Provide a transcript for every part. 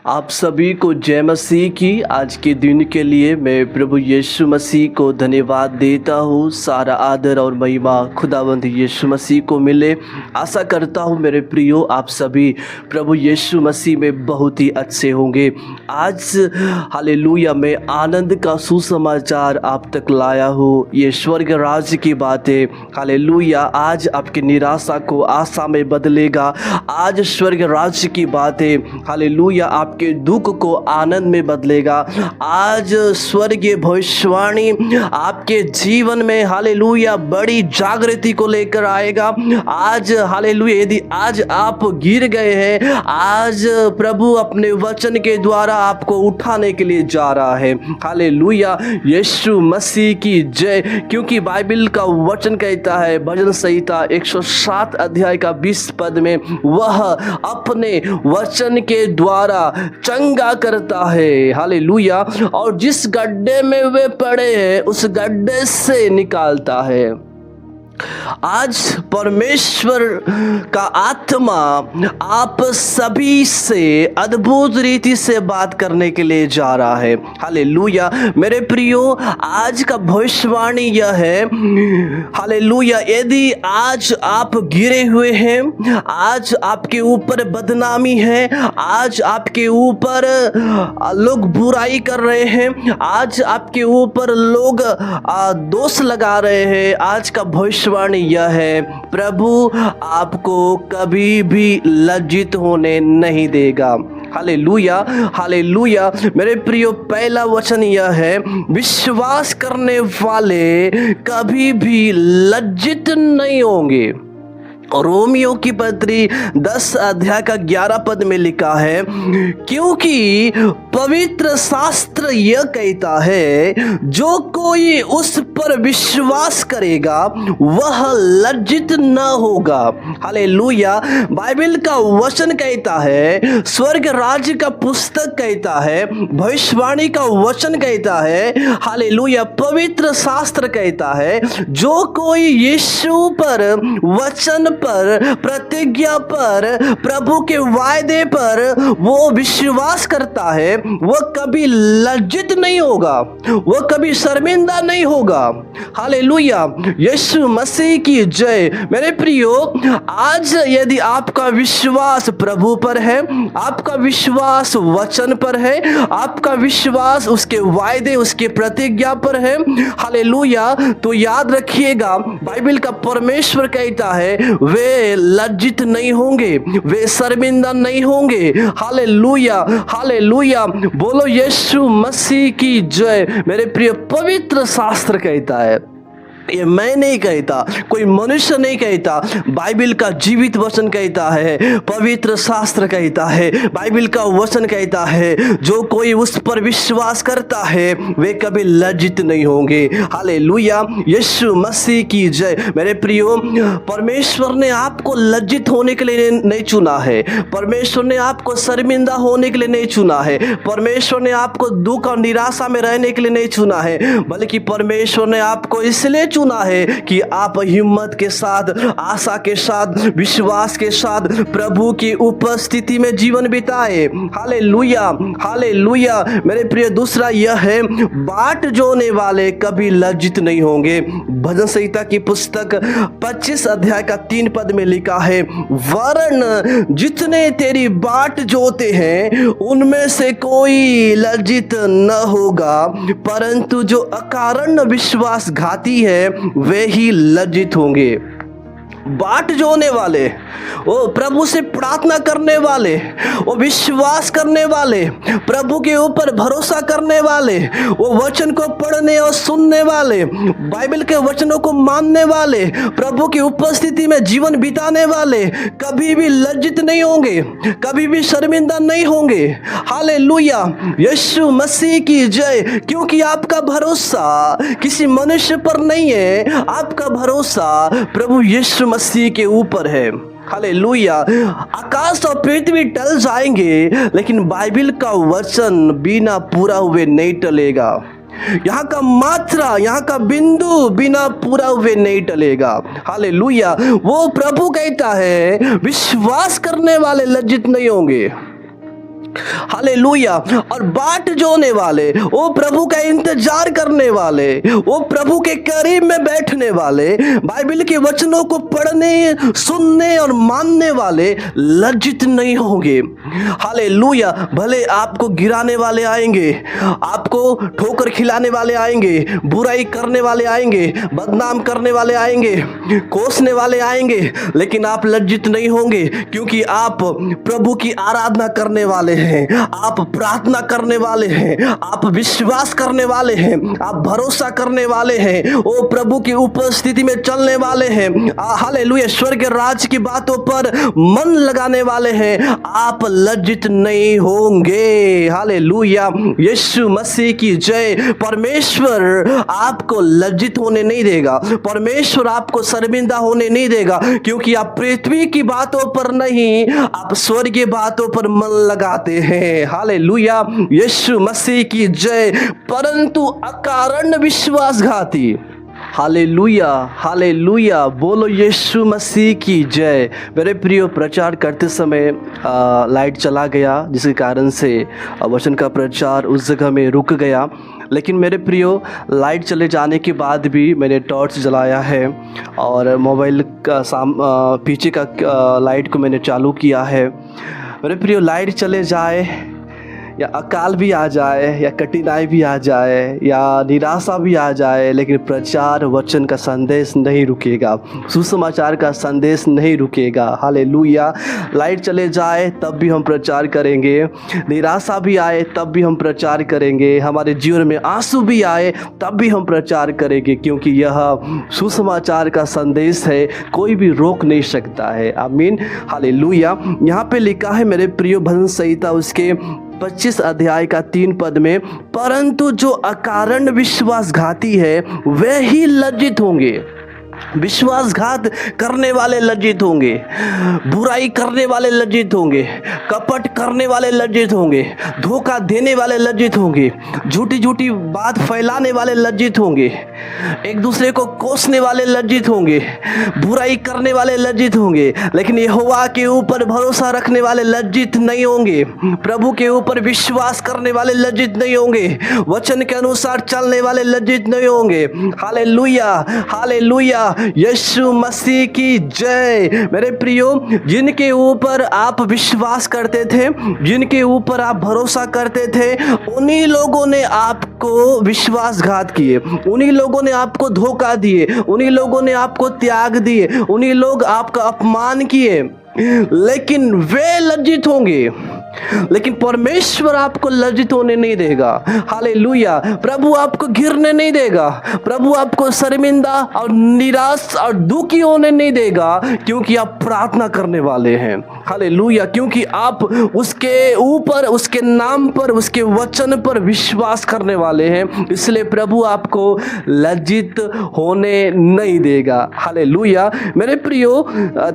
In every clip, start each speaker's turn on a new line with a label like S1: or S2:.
S1: आप सभी को जय मसीह की। आज के दिन के लिए मैं प्रभु यीशु मसीह को धन्यवाद देता हूँ। सारा आदर और महिमा खुदावंद यीशु मसीह को मिले। आशा करता हूँ मेरे प्रियो आप सभी प्रभु यीशु मसीह में बहुत ही अच्छे होंगे। आज हालेलुया मैं आनंद का सुसमाचार आप तक लाया हूँ। ये स्वर्ग राज्य की बातें हालेलुया आज आपकी निराशा को आशा में बदलेगा। आज स्वर्ग राज्य की बातें हालेलुया आपके दुख को आनंद में बदलेगा। आज स्वर्गीय भविष्यवाणी आपके जीवन में हालेलुया बड़ी जागृति को लेकर आएगा। आज हालेलुया यदि आज आप गिर गए हैं, आज प्रभु अपने वचन के द्वारा आपको उठाने के लिए जा रहा है। हालेलुया यीशु मसीह की जय। क्योंकि बाइबल का वचन कहता है भजन संहिता 107 अध्याय का 20 पद में, वह अपने वचन के द्वारा चंगा करता है। हालेलुया। और जिस गड्ढे में वे पड़े हैं उस गड्ढे से निकालता है। आज परमेश्वर का आत्मा आप सभी से अद्भुत रीति से बात करने के लिए जा रहा है। हालेलुया मेरे प्रियो, आज का भविष्यवाणी यह है हालेलुया, यदि आज आप गिरे हुए हैं, आज आपके ऊपर बदनामी है, आज आपके ऊपर लोग बुराई कर रहे हैं, आज आपके ऊपर लोग दोष लगा रहे हैं, आज का भविष्यवाणी यह है प्रभु आपको कभी भी लज्जित होने नहीं देगा। हालेलुया हालेलुया मेरे प्रियो, पहला वचन यह है, विश्वास करने वाले कभी भी लज्जित नहीं होंगे। रोमियो की पत्री 10 अध्याय का 11 पद में लिखा है, क्योंकि पवित्र शास्त्र यह कहता है जो कोई उस पर विश्वास करेगा वह लज्जित न होगा। हालेलुया बाइबल का वचन कहता है, स्वर्ग राज्य का पुस्तक कहता है, भविष्यवाणी का वचन कहता है, हालेलुया पवित्र शास्त्र कहता है, जो कोई यीशु पर वचन पर प्रतिज्ञा पर प्रभु के वायदे पर वो विश्वास करता है वो कभी लज्जित नहीं होगा, वो कभी शर्मिंदा नहीं होगा। हालेलुया यीशु मसीह की जय। मेरे प्रियो, आज यदि आपका विश्वास प्रभु पर है, आपका विश्वास वचन पर है, आपका विश्वास उसके वायदे उसके प्रतिज्ञा पर है, हालेलुया, तो याद रखिएगा बाइबल का परमेश्वर कहता है वे लज्जित नहीं होंगे, वे शर्मिंदा नहीं होंगे। हालेलुया हालेलुया बोलो यीशु मसीह की जय। मेरे प्रिय, पवित्र शास्त्र कहता है, ये मैं नहीं कहता, कोई मनुष्य नहीं कहता, बाइबल का जीवित वचन कहता है, पवित्र शास्त्र कहता है, बाइबल का वचन कहता है, जो कोई उस पर विश्वास करता है वे कभी लज्जित नहीं होंगे। हालेलुया यीशु मसीह की जय। मेरे प्रियो, परमेश्वर ने आपको लज्जित होने के लिए नहीं चुना है, परमेश्वर ने आपको शर्मिंदा होने के लिए नहीं चुना है, परमेश्वर ने आपको दुख और निराशा में रहने के लिए नहीं चुना है, बल्कि परमेश्वर ने आपको इसलिए चुना है कि आप हिम्मत के साथ, आशा के साथ, विश्वास के साथ प्रभु की उपस्थिति में जीवन बिताए। हालेलुया हालेलुया मेरे प्रिय, दूसरा यह है, बाट जोने वाले कभी लज्जित नहीं होंगे। भजन संहिता की पुस्तक 25 अध्याय का 3 पद में लिखा है, वरन जितने तेरी बाट जोते हैं उनमें से कोई लज्जित न होगा, परंतु जो अकारण विश्वासघाती है वे ही लज्जित होंगे। बाट जोने वाले, वो प्रभु से प्रार्थना करने वाले, वो विश्वास करने वाले, प्रभु के ऊपर भरोसा करने वाले, वो वचन को पढ़ने और सुनने वाले, बाइबल के वचनों को मानने वाले, प्रभु की उपस्थिति में जीवन बिताने वाले कभी भी लज्जित नहीं होंगे, कभी भी शर्मिंदा नहीं होंगे। हालेलुया यीशु मसीह की जय। क्योंकि आपका भरोसा किसी मनुष्य पर नहीं है, आपका भरोसा प्रभु यीशु मसीह के ऊपर है। हालेलुया। आकाश और पृथ्वी टल जाएंगे लेकिन बाइबल का वचन बिना पूरा हुए नहीं टलेगा। यहाँ का मात्रा, यहाँ का बिंदु बिना पूरा हुए नहीं टलेगा। हालेलुया। वो प्रभु कहता है विश्वास करने वाले लज्जित नहीं होंगे। हालेलुया। और बाट जोने वाले, वो प्रभु का इंतजार करने वाले, वो प्रभु के करीब में बैठने वाले, बाइबल के वचनों को पढ़ने, सुनने और मानने वाले लज्जित नहीं होंगे। हालेलुया। भले आपको गिराने वाले आएंगे, आपको ठोकर खिलाने वाले आएंगे, बुराई करने वाले आएंगे, बदनाम करने वाले आएंगे, कोसने वाले आएंगे, लेकिन आप लज्जित नहीं होंगे, क्योंकि आप प्रभु की आराधना करने वाले हैं, आप प्रार्थना करने वाले हैं, आप विश्वास करने वाले हैं, आप भरोसा करने वाले हैं, वो प्रभु की उपस्थिति में चलने वाले हैं। हालेलुया। स्वर्ग के राज की बातों पर मन लगाने वाले हैं, आप लज्जित नहीं होंगे। हालेलुया। यीशु मसीह की जय। परमेश्वर आपको लज्जित होने नहीं देगा, परमेश्वर आपको शर्मिंदा होने नहीं देगा, क्योंकि आप पृथ्वी की बातों पर नहीं, आप स्वर्गीय बातों पर मन लगाते हैं। हालेलुया। यीशु मसीह की जय। परंतु अकारण विश्वासघाती, हालेलुया, हालेलुया, बोलो यीशु मसीह की जय। मेरे प्रियो, प्रचार करते समय लाइट चला गया, जिसके कारण से वचन का प्रचार उस जगह में रुक गया। लेकिन मेरे प्रियो, लाइट चले जाने के बाद भी मैंने टॉर्च जलाया है और मोबाइल का पीछे का लाइट को मैंने चालू किया है। मेरे प्रियो, लाइट चले जाए या अकाल भी आ जाए या कठिनाई भी आ जाए या निराशा भी आ जाए, लेकिन प्रचार वचन का संदेश नहीं रुकेगा, सुसमाचार का संदेश नहीं रुकेगा। हालेलुया। लाइट चले जाए तब भी हम प्रचार करेंगे, निराशा भी आए तब भी हम प्रचार करेंगे, हमारे जीवन में आंसू भी आए तब भी हम प्रचार करेंगे, क्योंकि यह सुसमाचार का संदेश है, कोई भी रोक नहीं सकता है। आमीन। हालेलुया। यहाँ पे लिखा है मेरे प्रियो, भजन संहिता उसके 25 अध्याय का 3 पद में, परंतु जो अकारण विश्वासघाती है वे ही लज्जित होंगे। विश्वासघात करने वाले लज्जित होंगे, बुराई करने वाले लज्जित होंगे, कपट करने वाले लज्जित होंगे, धोखा देने वाले लज्जित होंगे, झूठी झूठी बात फैलाने वाले लज्जित होंगे, एक दूसरे को कोसने वाले लज्जित होंगे, बुराई करने वाले लज्जित होंगे। लेकिन यहोवा के ऊपर भरोसा रखने वाले लज्जित नहीं होंगे, प्रभु के ऊपर विश्वास करने वाले लज्जित नहीं होंगे, वचन के अनुसार चलने वाले लज्जित नहीं होंगे। Hallelujah, hallelujah. यीशु मसीह की जय। मेरे प्रियो, जिनके ऊपर आप विश्वास करते थे, जिनके ऊपर आप भरोसा करते थे, उन्हीं लोगों ने आपको विश्वासघात किए, उन्हीं लोगों ने आपको धोखा दिए, उन्हीं लोगों ने आपको त्याग दिए, उन्हीं लोग आपका अपमान किए, लेकिन वे लज्जित होंगे, लेकिन परमेश्वर आपको लज्जित होने नहीं देगा। हालेलुया। प्रभु आपको गिरने नहीं देगा, प्रभु आपको शर्मिंदा और निराश और दुखी होने नहीं देगा, क्योंकि आप प्रार्थना करने वाले हैं। हालेलुया। क्योंकि आप उसके ऊपर, उसके नाम पर, उसके वचन पर विश्वास करने वाले हैं, इसलिए प्रभु आपको लज्जित होने नहीं देगा। हालेलुया। मेरे प्रियो,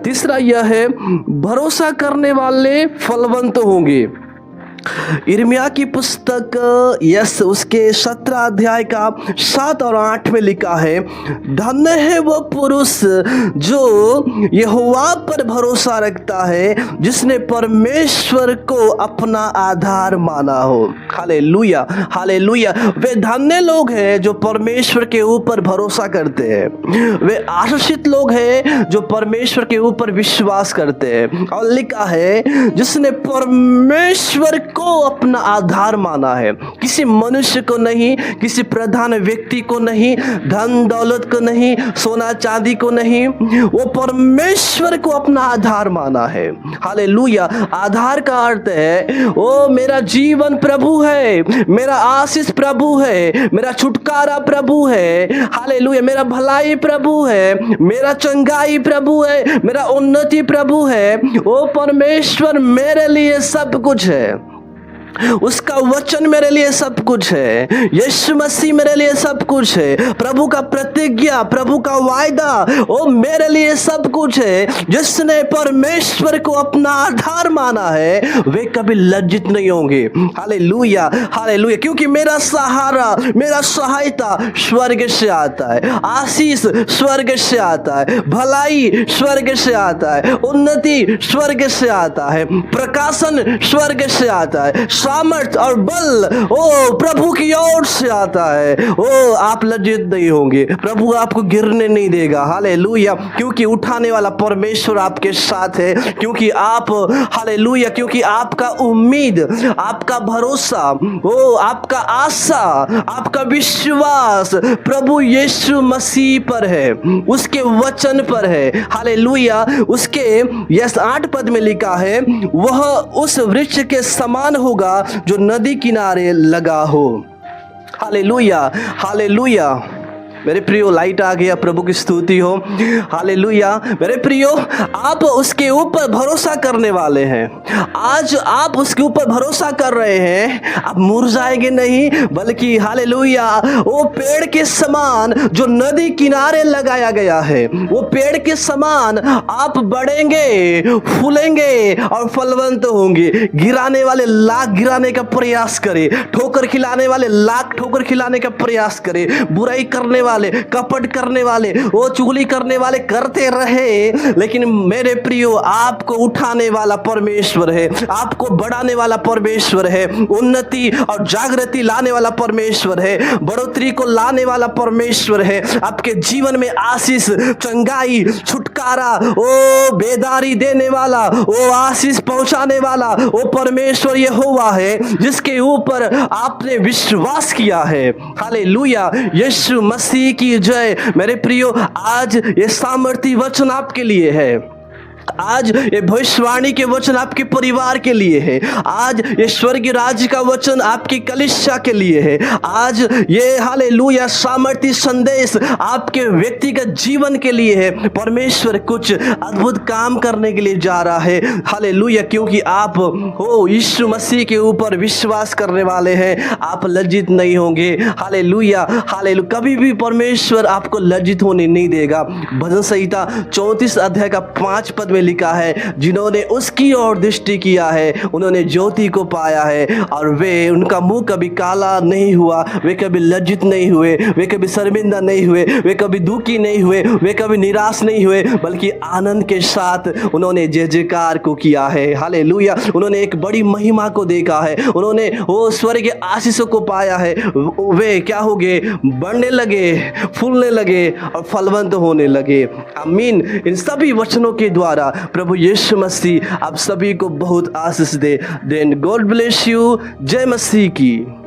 S1: तीसरा यह है, भरोसा करने वाले फलवंत होंगे। यिर्मयाह की पुस्तक उसके 17 अध्याय का 7 और 8 में लिखा है, धन्य है वो पुरुष जो यहोवा पर भरोसा रखता है, जिसने परमेश्वर को अपना आधार माना हो। Hallelujah, hallelujah. वे धन्य लोग हैं जो परमेश्वर के ऊपर भरोसा करते हैं, वे आशीषित लोग हैं जो परमेश्वर के ऊपर विश्वास करते हैं। और लिखा है, जिसने परमेश्वर को अपना आधार माना है, किसी मनुष्य को नहीं, किसी प्रधान व्यक्ति को नहीं, धन दौलत को नहीं, सोना चांदी को नहीं, वो परमेश्वर को अपना आधार माना है। हालेलुया। आधार का अर्थ है, ओ मेरा जीवन प्रभु है, मेरा आशीष प्रभु है, मेरा छुटकारा प्रभु है। हालेलुया। मेरा भलाई प्रभु है, मेरा चंगाई प्रभु है, मेरा उन्नति प्रभु है, ओ परमेश्वर मेरे लिए सब कुछ है। उसका वचन मेरे लिए सब कुछ है, यीशु मसीह मेरे लिए सब कुछ है, प्रभु का प्रतिज्ञा, प्रभु का वायदा वो मेरे लिए सब कुछ है। जिसने परमेश्वर को अपना आधार माना है वे कभी लज्जित नहीं होंगे। हालेलुया, हालेलुया, क्योंकि मेरा सहारा, मेरा सहायता स्वर्ग से आता है, आशीष स्वर्ग से आता है, भलाई स्वर्ग से आता है, उन्नति स्वर्ग से आता है, प्रकाशन स्वर्ग से आता है, सामर्थ और बल ओ प्रभु की ओर से आता है। ओ आप लज्जित नहीं होंगे, प्रभु आपको गिरने नहीं देगा। हालेलुया, क्योंकि उठाने वाला परमेश्वर आपके साथ है, क्योंकि आप हालेलुया, क्योंकि आपका उम्मीद, आपका भरोसा, ओ आपका आशा, आपका विश्वास प्रभु यीशु मसीह पर है, उसके वचन पर है। हालेलुया, उसके यस 8 पद में लिखा है, वह उस वृक्ष के समान होगा जो नदी किनारे लगा हो। हालेलुया, हालेलुया, मेरे प्रियो लाइट आ गया, प्रभु की स्तुति हो। हालेलुया, मेरे प्रियो आप उसके ऊपर भरोसा करने वाले हैं। आज आप उसके ऊपर भरोसा कर रहे हैं, आप मुरझाएंगे नहीं, बल्कि हालेलुया वो पेड़ के समान जो नदी किनारे लगाया गया है, वो पेड़ के समान आप बढ़ेंगे, फूलेंगे और फलवंत होंगे। गिराने वाले लाख गिराने का प्रयास करें, ठोकर खिलाने वाले लाख ठोकर खिलाने का प्रयास करें, बुराई करने वाले, कपट करने वाले, वो चुगली करने वाले करते रहे, लेकिन मेरे प्रियो आपको उठाने वाला परमेश्वर है, आपको बढ़ाने वाला परमेश्वर है, उन्नति और जागृति लाने वाला परमेश्वर है, बढ़ोतरी को लाने वाला परमेश्वर है, आपके जीवन में आशीष, चंगाई, छुटकारा, ओ बेदारी देने वाला, वो आशीष पहुंचाने वाला वो परमेश्वर यहोवा है, जिसके ऊपर आपने विश्वास किया है। हालेलुया, यीशु मसीह की जय। मेरे प्रियो आज ये सामर्थी वचन आपके लिए है, आज ये भविष्यवाणी के वचन आपके परिवार के लिए है, आज ये स्वर्गीय राज्य का वचन आपकी कलीसिया के लिए है, आज ये हालेलुया सामर्थी संदेश आपके व्यक्तिगत जीवन के लिए है। परमेश्वर कुछ अद्भुत काम करने के लिए जा रहा है। हालेलुया, क्योंकि आप हो यीशु मसीह के ऊपर विश्वास करने वाले हैं, आप लज्जित नहीं होंगे। हालेलुया, हालेलुया, कभी भी परमेश्वर आपको लज्जित होने नहीं देगा। भजन संहिता 34 अध्याय का 5 पद में लिखा है, जिन्होंने उसकी ओर दृष्टि किया है उन्होंने ज्योति को पाया है, और वे उनका मुंह कभी काला नहीं हुआ, वे कभी लज्जित नहीं हुए, वे कभी शर्मिंदा नहीं हुए, वे कभी दुखी नहीं हुए, वे कभी निराश नहीं हुए, बल्कि आनंद के साथ उन्होंने जय जयकार को किया है। हालेलुया, उन्होंने एक बड़ी महिमा को देखा है, उन्होंने वो स्वर्ग के आशीषों को पाया है। वे क्या हो गए? बढ़ने लगे, फूलने लगे और फलवंत होने लगे। आमीन। इन सभी वचनों के द्वारा प्रभु यीशु मसीह आप सभी को बहुत आशीष दे। Then God bless you. जय मसीह की।